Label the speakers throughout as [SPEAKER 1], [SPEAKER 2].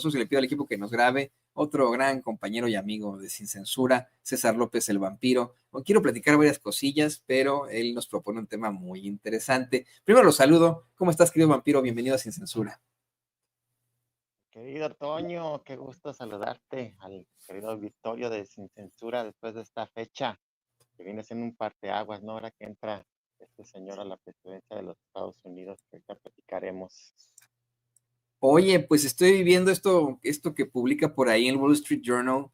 [SPEAKER 1] y le pido al equipo que nos grabe otro gran compañero y amigo de Sin Censura, César López el Vampiro. Quiero platicar varias cosillas, pero él nos propone un tema muy interesante. Primero lo saludo. ¿Cómo estás, querido Vampiro? Bienvenido a Sin Censura.
[SPEAKER 2] Querido Toño, qué gusto saludarte al querido Victorio de Sin Censura después de esta fecha que viene siendo un parteaguas, ¿no? Ahora que entra este señor a la presidencia de los Estados Unidos, que ahorita platicaremos.
[SPEAKER 1] Oye, pues estoy viendo esto que publica por ahí en el Wall Street Journal,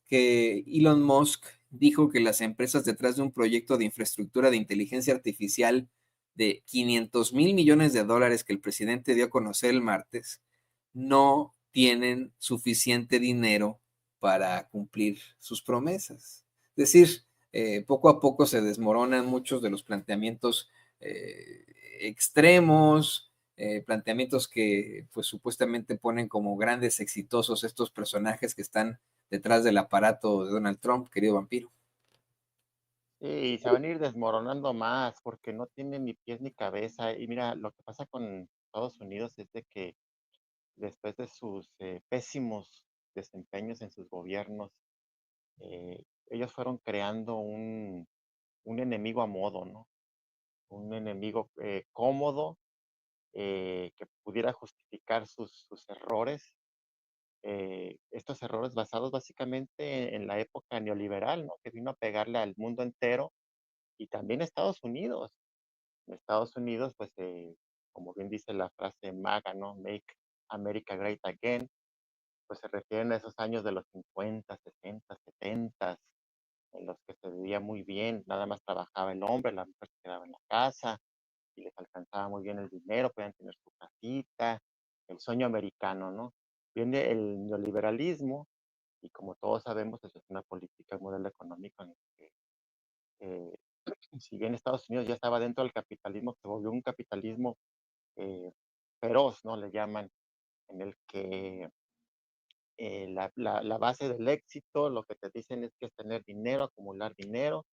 [SPEAKER 1] que Elon Musk dijo que las empresas detrás de un proyecto de infraestructura de inteligencia artificial de 500 mil millones de dólares que el presidente dio a conocer el martes, no tienen suficiente dinero para cumplir sus promesas. Es decir, poco a poco se desmoronan muchos de los planteamientos extremos, planteamientos que pues supuestamente ponen como grandes exitosos estos personajes que están detrás del aparato de Donald Trump, querido vampiro.
[SPEAKER 2] Sí, se van a ir desmoronando más porque no tienen ni pies ni cabeza. Y mira, lo que pasa con Estados Unidos es de que después de sus pésimos desempeños en sus gobiernos, ellos fueron creando un enemigo a modo, ¿no? Un enemigo cómodo que pudiera justificar sus errores, estos errores basados básicamente en la época neoliberal, ¿no? Que vino a pegarle al mundo entero y también a Estados Unidos. En Estados Unidos, pues, como bien dice la frase MAGA, ¿no? Make America Great Again, pues se refieren a esos años de los 50, 60, 70, en los que se vivía muy bien, nada más trabajaba el hombre, la mujer se quedaba en la casa, y les alcanzaba muy bien el dinero, podían tener su casita, el sueño americano, ¿no? Viene el neoliberalismo y como todos sabemos, eso es una política, un modelo económico en el que, eh, si bien Estados Unidos ya estaba dentro del capitalismo, se volvió un capitalismo eh, feroz, ¿no? Le llaman, en el que la base del éxito, lo que te dicen es que es tener dinero, acumular dinero,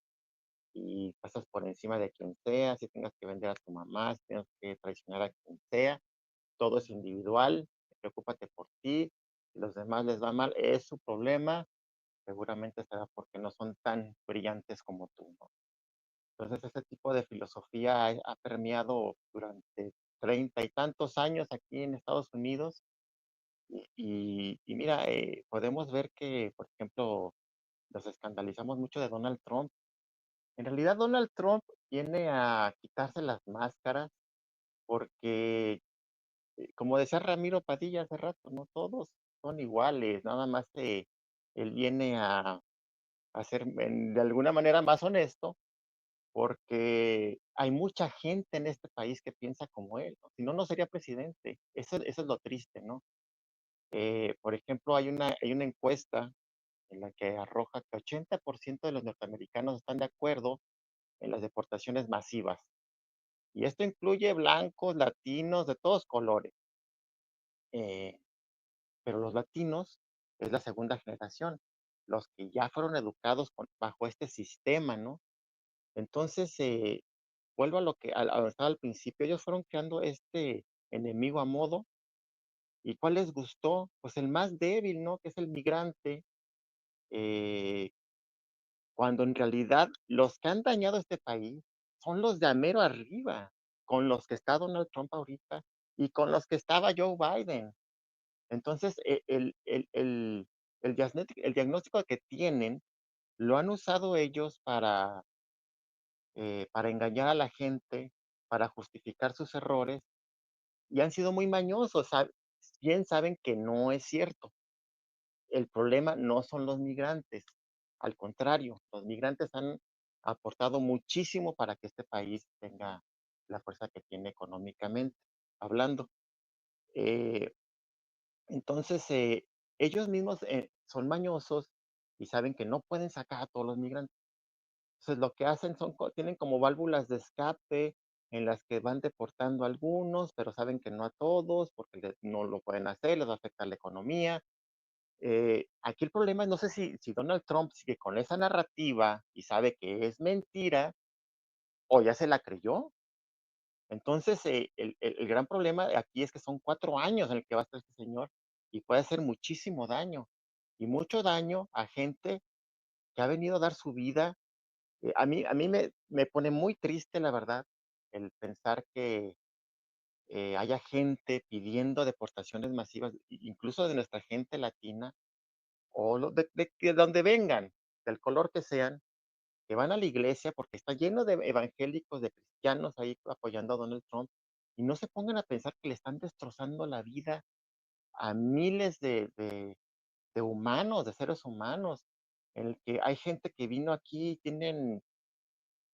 [SPEAKER 2] y pasas por encima de quien sea, si tengas que vender a tu mamá, si tienes que traicionar a quien sea, todo es individual, preocúpate por ti, si los demás les va mal, es su problema, seguramente será porque no son tan brillantes como tú, ¿no? Entonces, ese tipo de filosofía ha permeado durante 30 y tantos años aquí en Estados Unidos y mira, podemos ver que, por ejemplo, nos escandalizamos mucho de Donald Trump. En realidad, Donald Trump viene a quitarse las máscaras porque como decía Ramiro Padilla hace rato, no todos son iguales, nada más él viene a ser de alguna manera más honesto, porque hay mucha gente en este país que piensa como él, ¿no? Si no, no sería presidente. Eso es lo triste, ¿no? Por ejemplo, hay una encuesta en la que arroja que 80% de los norteamericanos están de acuerdo en las deportaciones masivas. Y esto incluye blancos, latinos, de todos colores. Eh, pero los latinos es la segunda generación, los que ya fueron educados bajo este sistema, ¿no? Entonces, vuelvo a a lo que estaba al principio, ellos fueron creando este enemigo a modo, ¿y cuál les gustó? Pues el más débil, ¿no? Que es el migrante, eh, cuando en realidad los que han dañado este país son los de a mero arriba, con los que está Donald Trump ahorita y con los que estaba Joe Biden. Entonces, el diagnóstico que tienen lo han usado ellos para engañar a la gente, para justificar sus errores, y han sido muy mañosos. Bien saben que no es cierto. El problema no son los migrantes. Al contrario, los migrantes han aportado muchísimo para que este país tenga la fuerza que tiene económicamente hablando. Eh, Entonces, ellos mismos son mañosos y saben que no pueden sacar a todos los migrantes. Entonces, lo que hacen tienen como válvulas de escape en las que van deportando a algunos, pero saben que no a todos, porque no lo pueden hacer, les va a afectar la economía. Aquí el problema es, no sé si Donald Trump sigue con esa narrativa y sabe que es mentira o ya se la creyó. Entonces, el gran problema aquí es que son 4 años en el que va a estar este señor y puede hacer muchísimo daño, y mucho daño a gente que ha venido a dar su vida. A mí me pone muy triste, la verdad, el pensar que haya gente pidiendo deportaciones masivas, incluso de nuestra gente latina, o de que donde vengan, del color que sean, que van a la iglesia, porque está lleno de evangélicos, de cristianos ahí apoyando a Donald Trump, y no se pongan a pensar que le están destrozando la vida a miles de humanos, de seres humanos, en el que hay gente que vino aquí, tienen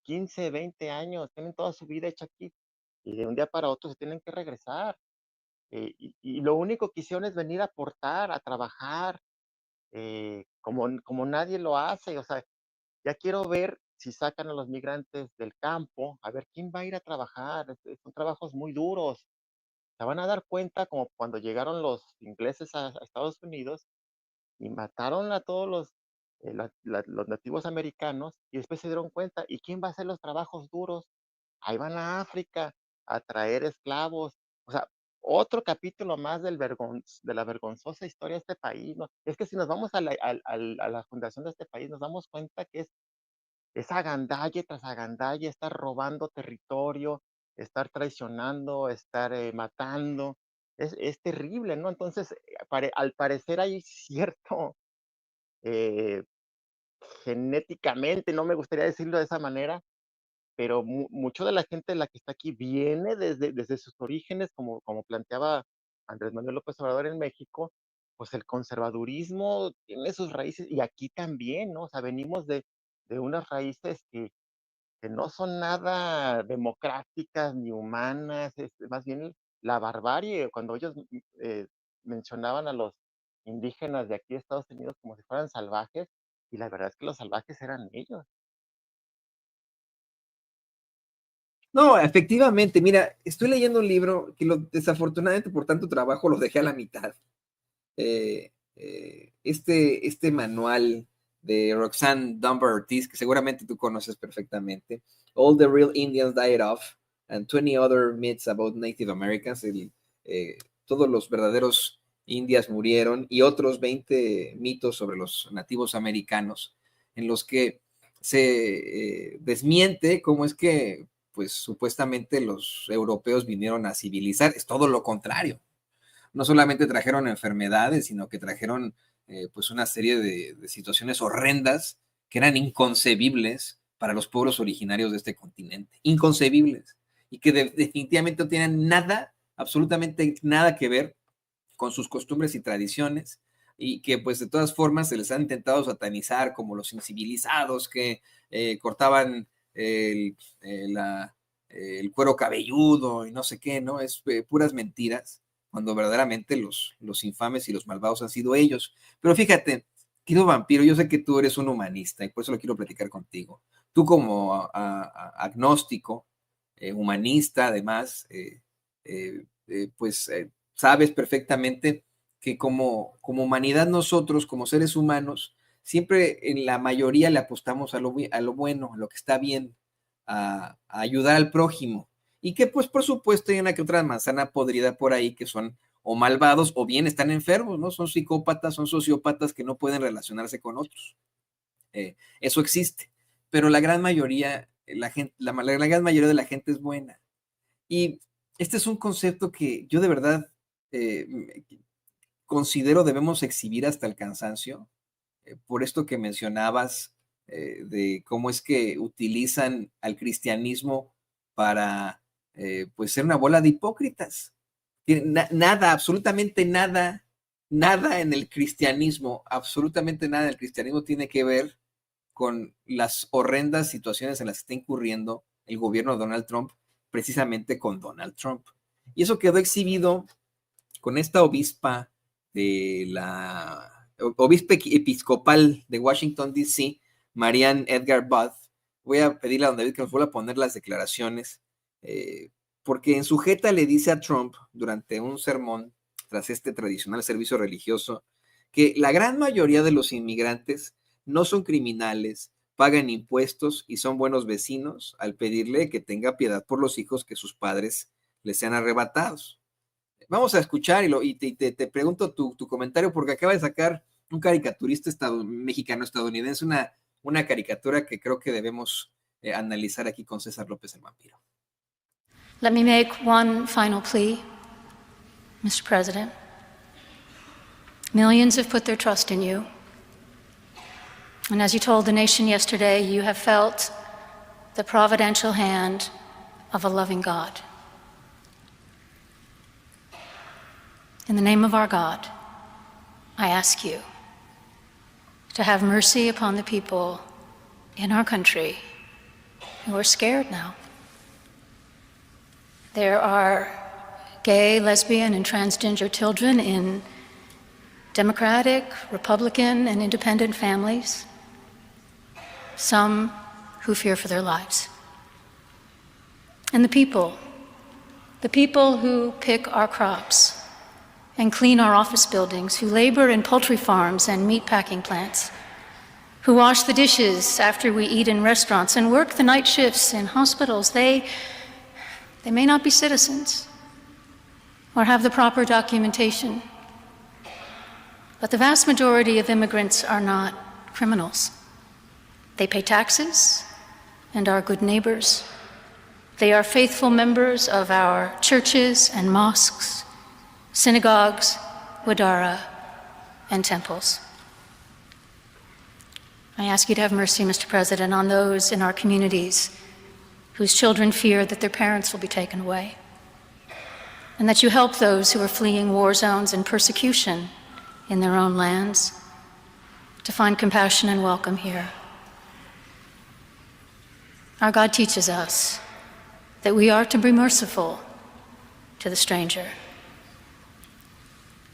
[SPEAKER 2] 15, 20 años, tienen toda su vida hecha aquí, y de un día para otro se tienen que regresar. Y lo único que hicieron es venir a aportar, a trabajar, como nadie lo hace. O sea, ya quiero ver si sacan a los migrantes del campo, a ver quién va a ir a trabajar. Son trabajos muy duros. Se van a dar cuenta como cuando llegaron los ingleses a Estados Unidos y mataron a todos los nativos americanos, y después se dieron cuenta, ¿y quién va a hacer los trabajos duros? Ahí van a África a traer esclavos. O sea, otro capítulo más de la vergonzosa historia de este país, ¿no? Es que si nos vamos a la fundación de este país, nos damos cuenta que es agandalle tras agandalle, estar robando territorio, estar traicionando, estar matando. Es terrible, ¿no? Entonces, al parecer hay cierto, eh, genéticamente, no me gustaría decirlo de esa manera, pero mucho de la gente, la que está aquí, viene desde sus orígenes, como planteaba Andrés Manuel López Obrador en México. Pues el conservadurismo tiene sus raíces, y aquí también, ¿no? O sea, venimos de unas raíces que no son nada democráticas ni humanas, es más bien la barbarie. Cuando ellos mencionaban a los indígenas de aquí de Estados Unidos como si fueran salvajes, y la verdad es que los salvajes eran ellos.
[SPEAKER 1] No, efectivamente, mira, estoy leyendo un libro que desafortunadamente por tanto trabajo lo dejé a la mitad. Este manual de Roxanne Dunbar Ortiz, que seguramente tú conoces perfectamente, All the Real Indians Died Off, and 20 Other Myths About Native Americans, todos los verdaderos indias murieron, y otros 20 mitos sobre los nativos americanos, en los que se desmiente cómo es que, pues supuestamente los europeos vinieron a civilizar. Es todo lo contrario. No solamente trajeron enfermedades, sino que trajeron pues una serie de situaciones horrendas que eran inconcebibles para los pueblos originarios de este continente, inconcebibles, y que definitivamente no tienen nada, absolutamente nada que ver con sus costumbres y tradiciones, y que pues de todas formas se les ha intentado satanizar como los incivilizados que cortaban el, el cuero cabelludo y no sé qué, ¿no? Es puras mentiras, cuando verdaderamente los infames y los malvados han sido ellos. Pero fíjate, querido vampiro, yo sé que tú eres un humanista y por eso lo quiero platicar contigo. Tú como agnóstico, humanista, además, pues sabes perfectamente que como humanidad nosotros, como seres humanos, siempre en la mayoría le apostamos a lo bueno, a lo que está bien, a ayudar al prójimo. Y que pues por supuesto hay una que otra manzana podrida por ahí que son o malvados o bien están enfermos, ¿no? Son psicópatas, son sociópatas que no pueden relacionarse con otros. Eso existe, pero la gran mayoría, la gran mayoría de la gente es buena. Y este es un concepto que yo de verdad eh, considero debemos exhibir hasta el cansancio, por esto que mencionabas, de cómo es que utilizan al cristianismo para pues ser una bola de hipócritas. Nada, absolutamente nada, nada en el cristianismo, absolutamente nada en el cristianismo tiene que ver con las horrendas situaciones en las que está incurriendo el gobierno de Donald Trump, precisamente con Donald Trump. Y eso quedó exhibido con esta obispa de la obispa episcopal de Washington, D.C., Marianne Edgar Budd. Voy a pedirle a don David que nos vuelva a poner las declaraciones, eh, porque en sujeta le dice a Trump durante un sermón, tras este tradicional servicio religioso, que la gran mayoría de los inmigrantes no son criminales, pagan impuestos y son buenos vecinos, al pedirle que tenga piedad por los hijos que sus padres les sean arrebatados. vamos a escuchar te pregunto tu comentario, porque acaba de sacar un caricaturista mexicano-estadounidense una caricatura que creo que debemos analizar aquí con César López el Vampiro.
[SPEAKER 3] Let me make one final plea, Mr. President. Millions have put their trust in you. And as you told the nation yesterday, you have felt the providential hand of a loving God. In the name of our God, I ask you to have mercy upon the people in our country who are scared now. There are gay, lesbian, and transgender children in Democratic, Republican, and independent families, some who fear for their lives. And the people who pick our crops and clean our office buildings, who labor in poultry farms and meat packing plants, who wash the dishes after we eat in restaurants and work the night shifts in hospitals, they may not be citizens or have the proper documentation, but the vast majority of immigrants are not criminals. They pay taxes and are good neighbors. They are faithful members of our churches and mosques, synagogues, wadara, and temples. I ask you to have mercy, Mr. President, on those in our communities whose children fear that their parents will be taken away, and that you help those who are fleeing war zones and persecution in their own lands to find compassion and welcome here. Our God teaches us that we are to be merciful to the stranger,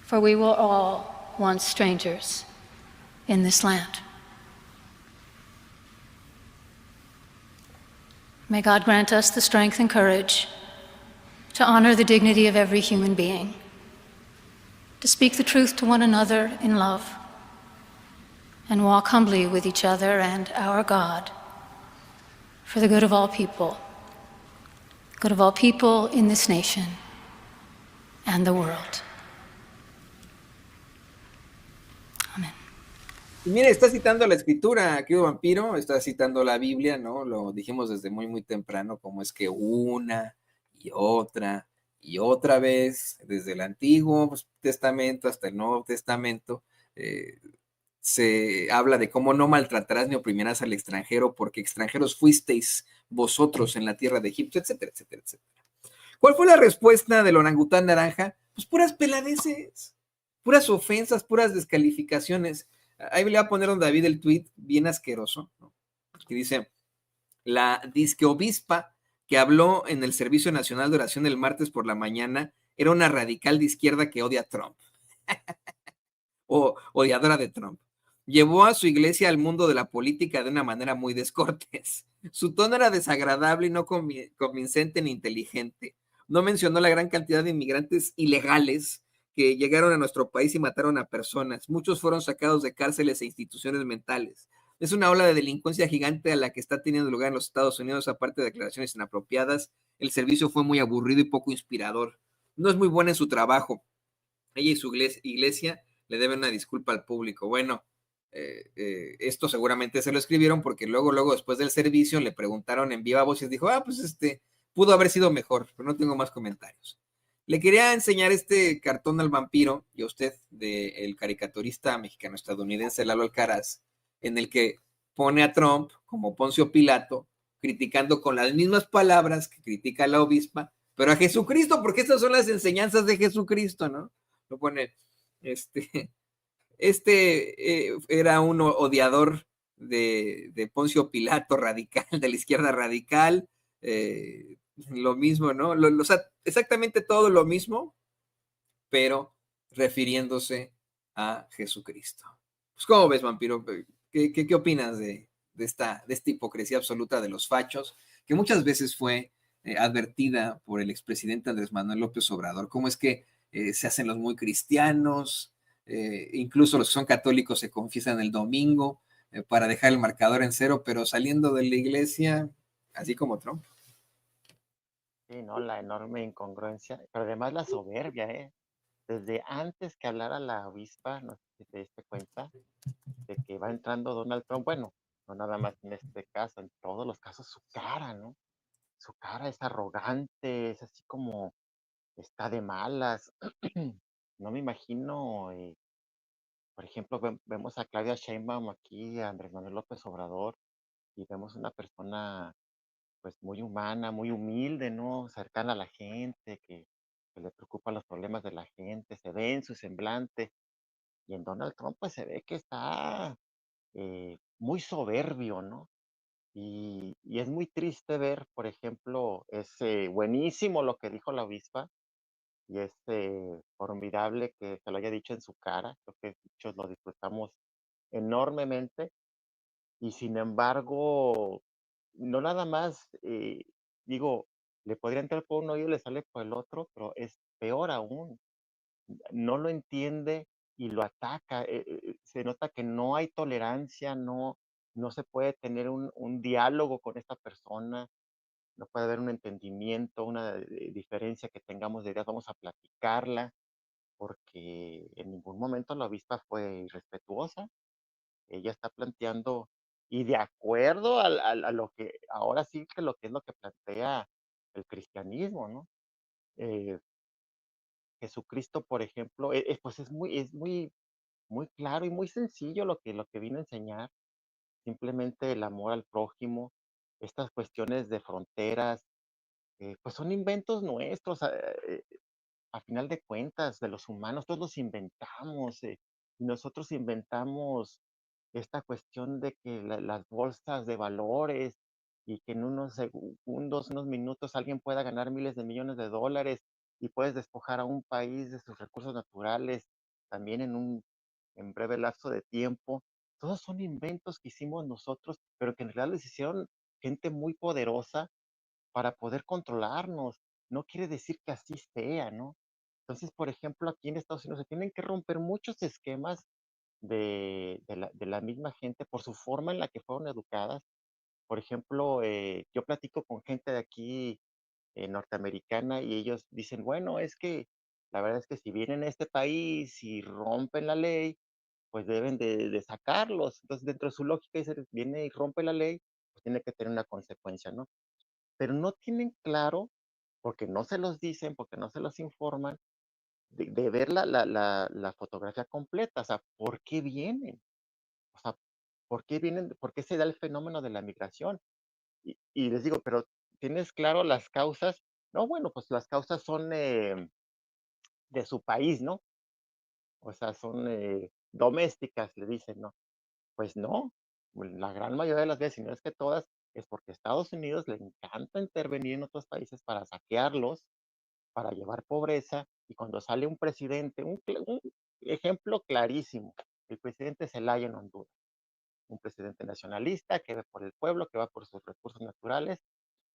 [SPEAKER 3] for we were all once strangers in this land. May God grant us the strength and courage to honor the dignity of every human being, to speak the truth to one another in love, and walk humbly with each other and our God for the good of all people in this nation and the world. Amén.
[SPEAKER 1] Y mire, está citando la escritura, querido Vampiro, está citando la Biblia, ¿no? Lo dijimos desde muy, muy temprano, como es que una y otra vez, desde el Antiguo Testamento hasta el Nuevo Testamento, se habla de cómo no maltratarás ni oprimirás al extranjero, porque extranjeros fuisteis vosotros en la tierra de Egipto, etcétera, etcétera, etcétera. ¿Cuál fue la respuesta del orangután naranja? Pues puras peladeces, puras ofensas, puras descalificaciones. Ahí le voy a poner a don David el tweet bien asqueroso, ¿no? Que dice: la disque obispa que habló en el Servicio Nacional de Oración el martes por la mañana era una radical de izquierda que odia a Trump o odiadora de Trump. Llevó a su iglesia al mundo de la política de una manera muy descortés. Su tono era desagradable y no convincente ni inteligente. No mencionó la gran cantidad de inmigrantes ilegales que llegaron a nuestro país y mataron a personas. Muchos fueron sacados de cárceles e instituciones mentales. Es una ola de delincuencia gigante a la que está teniendo lugar en los Estados Unidos, aparte de declaraciones inapropiadas. El servicio fue muy aburrido y poco inspirador. No es muy buena en su trabajo. Ella y su iglesia le deben una disculpa al público. Bueno, esto seguramente se lo escribieron porque luego después del servicio le preguntaron en viva voz y dijo: pues pudo haber sido mejor, pero no tengo más comentarios. Le quería enseñar este cartón al Vampiro y a usted del caricaturista mexicano-estadounidense Lalo Alcaraz, en el que pone a Trump como Poncio Pilato, criticando con las mismas palabras que critica a la obispa, pero a Jesucristo, porque estas son las enseñanzas de Jesucristo, ¿no? Lo pone, era un odiador de Poncio Pilato radical, de la izquierda radical, lo mismo, ¿no? O sea, exactamente todo lo mismo, pero refiriéndose a Jesucristo. Pues, ¿cómo ves, Vampiro? ¿Qué opinas de esta hipocresía absoluta de los fachos, que muchas veces fue advertida por el expresidente Andrés Manuel López Obrador? ¿Cómo es que se hacen los muy cristianos? Incluso los que son católicos se confiesan el domingo para dejar el marcador en cero, pero saliendo de la iglesia, así como Trump.
[SPEAKER 2] Sí, ¿no? La enorme incongruencia, pero además la soberbia, ¿eh? Desde antes que hablara la avispa, no sé si te diste cuenta, de que va entrando Donald Trump, bueno, no nada más en este caso, en todos los casos, su cara, ¿no? Su cara es arrogante, es así como está de malas. No me imagino, por ejemplo, vemos a Claudia Sheinbaum aquí, a Andrés Manuel López Obrador, y vemos una persona pues muy humana, muy humilde, ¿no? Cercana a la gente, que le preocupan los problemas de la gente, se ve en su semblante. Y en Donald Trump pues se ve que está muy soberbio, ¿no? Y es muy triste ver, por ejemplo, es buenísimo lo que dijo la avispa y es formidable que se lo haya dicho en su cara. Creo que muchos lo disfrutamos enormemente y sin embargo, no nada más, digo, le podría entrar por un oído y le sale por el otro, pero es peor aún, no lo entiende y lo ataca. Se nota que no hay tolerancia, no se puede tener un diálogo con esta persona, no puede haber un entendimiento, una diferencia que tengamos de ideas, vamos a platicarla, porque en ningún momento la avispa fue irrespetuosa. Ella está planteando, y de acuerdo a lo que, ahora sí que lo que es lo que plantea el cristianismo, ¿no? Eh, Jesucristo, por ejemplo, pues muy claro y muy sencillo lo que vino a enseñar, simplemente el amor al prójimo, estas cuestiones de fronteras, pues son inventos nuestros, a final de cuentas, de los humanos, todos los inventamos, y nosotros inventamos esta cuestión de que las bolsas de valores y que en unos segundos, unos minutos alguien pueda ganar miles de millones de dólares y puedes despojar a un país de sus recursos naturales también en breve lapso de tiempo. Todos son inventos que hicimos nosotros, pero que en realidad les hicieron gente muy poderosa para poder controlarnos. No quiere decir que así sea, ¿no? Entonces, por ejemplo, aquí en Estados Unidos se tienen que romper muchos esquemas de la misma gente por su forma en la que fueron educadas. Por ejemplo, yo platico con gente de aquí norteamericana y ellos dicen, bueno, es que la verdad es que si vienen a este país y rompen la ley, pues deben de sacarlos. Entonces, dentro de su lógica, dice, viene y rompe la ley, pues tiene que tener una consecuencia, ¿no? Pero no tienen claro, porque no se los dicen, porque no se los informan, de ver la fotografía completa, o sea, ¿por qué vienen? O sea, ¿por qué vienen? ¿Por qué se da el fenómeno de la migración? Y les digo, pero ¿tienes claro las causas? No, bueno, pues las causas son de su país, ¿no? O sea, son domésticas, le dicen, ¿no? Pues no, la gran mayoría de las veces, si no es que todas, es porque a Estados Unidos le encanta intervenir en otros países para saquearlos, para llevar pobreza, y cuando sale un presidente, un ejemplo clarísimo, el presidente Zelaya en Honduras, un presidente nacionalista que va por el pueblo, que va por sus recursos naturales,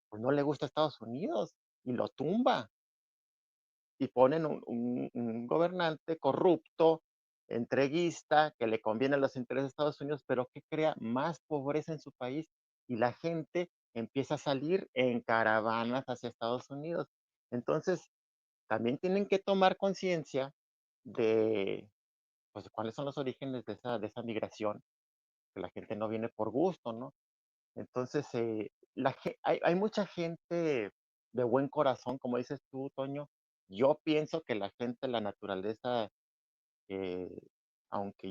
[SPEAKER 2] pues no le gusta a Estados Unidos y lo tumba y ponen un gobernante corrupto, entreguista, que le conviene a los intereses de Estados Unidos, pero que crea más pobreza en su país y la gente empieza a salir en caravanas hacia Estados Unidos. Entonces, también tienen que tomar conciencia de, pues, cuáles son los orígenes de esa migración, que la gente no viene por gusto, ¿no? Entonces, hay mucha gente de buen corazón, como dices tú, Toño. Yo pienso que la gente, la naturaleza, eh, aunque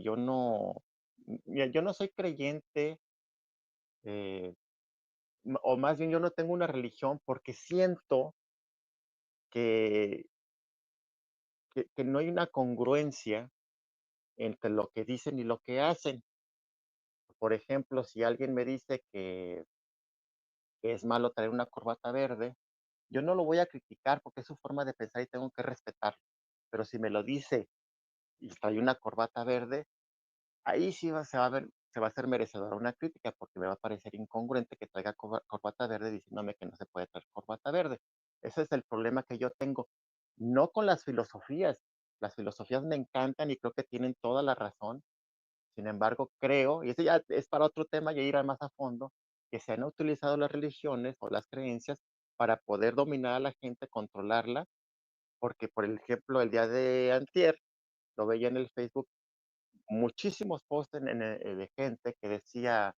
[SPEAKER 2] mira, yo no soy creyente, eh, o más bien yo no tengo una religión porque siento que, que no hay una congruencia entre lo que dicen y lo que hacen. Por ejemplo, si alguien me dice que es malo traer una corbata verde, yo no lo voy a criticar porque es su forma de pensar y tengo que respetarlo. Pero si me lo dice y trae una corbata verde, ahí sí se va a hacer merecedora una crítica porque me va a parecer incongruente que traiga corbata verde diciéndome que no se puede traer corbata verde. Ese es el problema que yo tengo. No con las filosofías. Las filosofías me encantan y creo que tienen toda la razón. Sin embargo, creo, y ese ya es para otro tema, ya ir más a fondo, que se han utilizado las religiones o las creencias para poder dominar a la gente, controlarla, porque, por ejemplo, el día de antier, lo veía en el Facebook, muchísimos posts de gente que decía: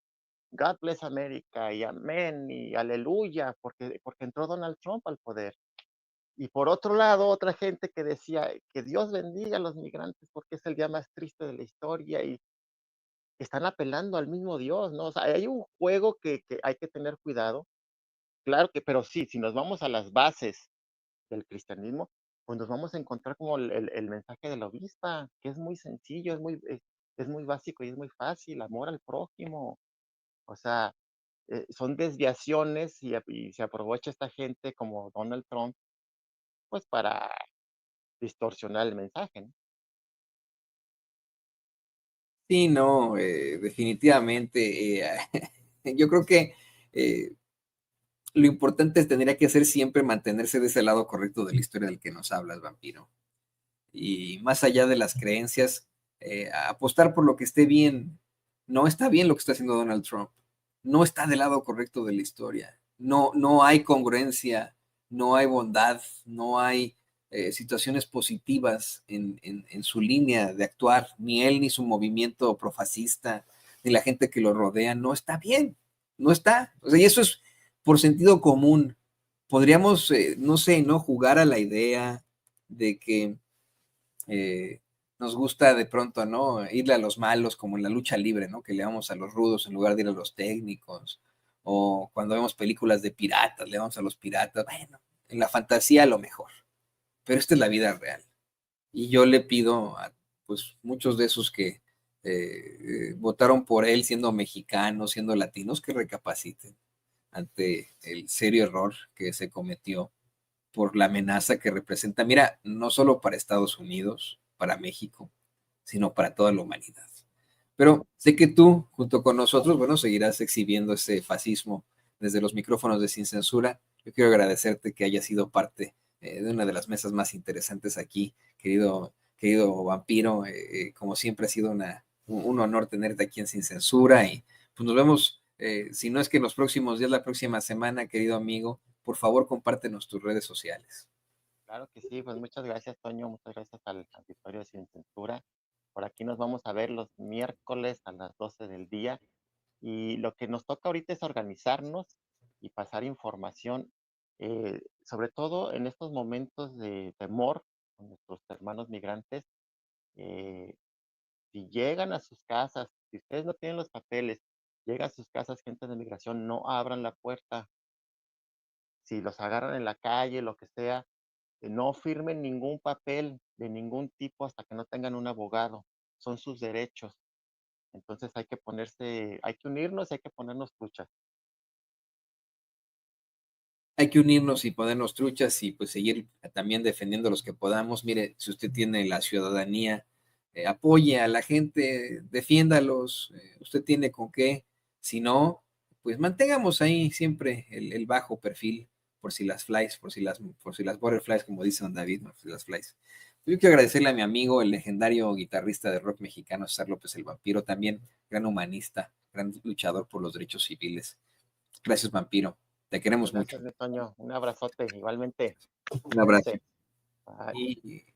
[SPEAKER 2] "God bless America", y amén, y aleluya, porque entró Donald Trump al poder. Y por otro lado, otra gente que decía: "Que Dios bendiga a los migrantes, porque es el día más triste de la historia", y están apelando al mismo Dios, ¿no? O sea, hay un juego que hay que tener cuidado. Claro que, pero sí, si nos vamos a las bases del cristianismo, pues nos vamos a encontrar como el mensaje de la obispa, que es muy sencillo, es muy básico y es muy fácil: amor al prójimo. O sea, son desviaciones y se aprovecha esta gente como Donald Trump, pues para distorsionar el mensaje, ¿no?
[SPEAKER 1] Sí, no, definitivamente. Yo creo que eh, lo importante tendría que ser siempre mantenerse de ese lado correcto de la historia del que nos hablas, vampiro. Y más allá de las creencias, apostar por lo que esté bien. No está bien lo que está haciendo Donald Trump. No está del lado correcto de la historia. No, no hay congruencia, no hay bondad, no hay situaciones positivas en su línea de actuar. Ni él, ni su movimiento profascista, ni la gente que lo rodea. No está bien. No está. O sea, y eso es por sentido común. Podríamos, no sé, no jugar a la idea de que nos gusta de pronto, ¿no? Irle a los malos como en la lucha libre, ¿no? Que le vamos a los rudos en lugar de ir a los técnicos. O cuando vemos películas de piratas, le vamos a los piratas. Bueno, en la fantasía a lo mejor, pero esta es la vida real. Y yo le pido a pues muchos de esos que votaron por él siendo mexicanos, siendo latinos, que recapaciten ante el serio error que se cometió por la amenaza que representa, mira, no solo para Estados Unidos, para México, sino para toda la humanidad. Pero sé que tú, junto con nosotros, bueno, seguirás exhibiendo ese fascismo desde los micrófonos de Sin Censura. Yo quiero agradecerte que hayas sido parte de una de las mesas más interesantes aquí, querido vampiro. Como siempre ha sido un honor tenerte aquí en Sin Censura y pues nos vemos, si no es que en los próximos días, la próxima semana, querido amigo, por favor compártenos tus redes sociales.
[SPEAKER 2] Claro que sí, pues muchas gracias, Toño, muchas gracias al auditorio Sin Censura. Por aquí nos vamos a ver los miércoles a las 12 del día. Y lo que nos toca ahorita es organizarnos y pasar información, sobre todo en estos momentos de temor con nuestros hermanos migrantes. eh, si llegan a sus casas, si ustedes no tienen los papeles, llega a sus casas gente de migración, no abran la puerta. Si los agarran en la calle, lo que sea, no firmen ningún papel de ningún tipo hasta que no tengan un abogado. Son sus derechos. Entonces hay que unirnos y hay que ponernos truchas.
[SPEAKER 1] Hay que unirnos y ponernos truchas y pues seguir también defendiendo los que podamos. Mire, si usted tiene la ciudadanía, apoye a la gente, defiéndalos, usted tiene con qué. Si no, pues mantengamos ahí siempre el bajo perfil por si las flies, por si las butterflies, como dice don David, ¿no? Por si las flies. Yo quiero agradecerle a mi amigo, el legendario guitarrista de rock mexicano, César López el Vampiro, también gran humanista, gran luchador por los derechos civiles. Gracias, Vampiro. Te queremos mucho.
[SPEAKER 2] Gracias, mi Toño. Un abrazote, igualmente.
[SPEAKER 1] Un abrazo.
[SPEAKER 2] Cuídense. Bye.
[SPEAKER 1] Y